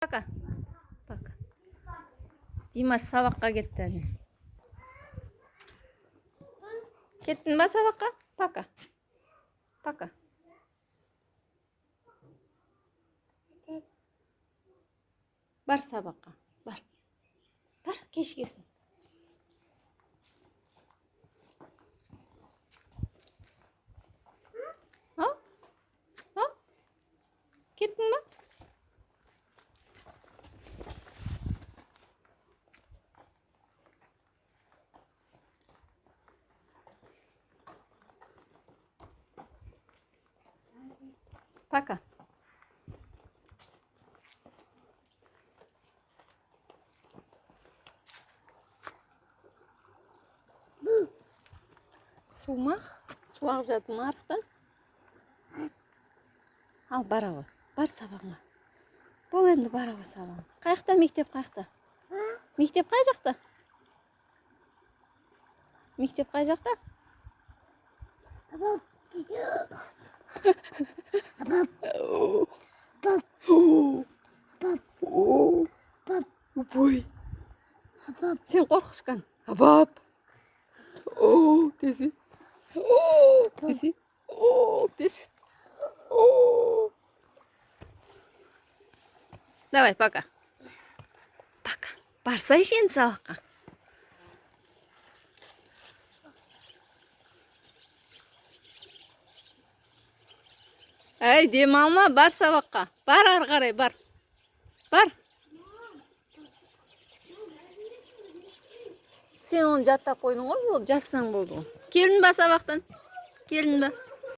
Пока. Пока. Димаш сабаққа кетті әне. Кеттің ба сабаққа? Пока. Пока. Бар сабаққа. Бар. Бар, кешкесін. Ау? Ау? Кеттің ба? Пока. Су ма? Су алып жатырмын арықтан. Ал, бара ғой. Бар сабағыңа. Бұл енді бара ғой сабағыңа. Қайықта мектеп қайықта? Мектеп қай жақта? Мектеп қай жақта? Ой. Сен қорқышқан. Абап. О, десе. О, десе. О, десе. О. Давай, пока. Пока. Барсайшы енді сабаққа. Әй, демалма, бар сабаққа. Бар ары қарай, бар. Бар. Сен оны жаттап қойдың ғой, ол жазсаң болды ғой. Келдің ба сабақтан? Келдің ба?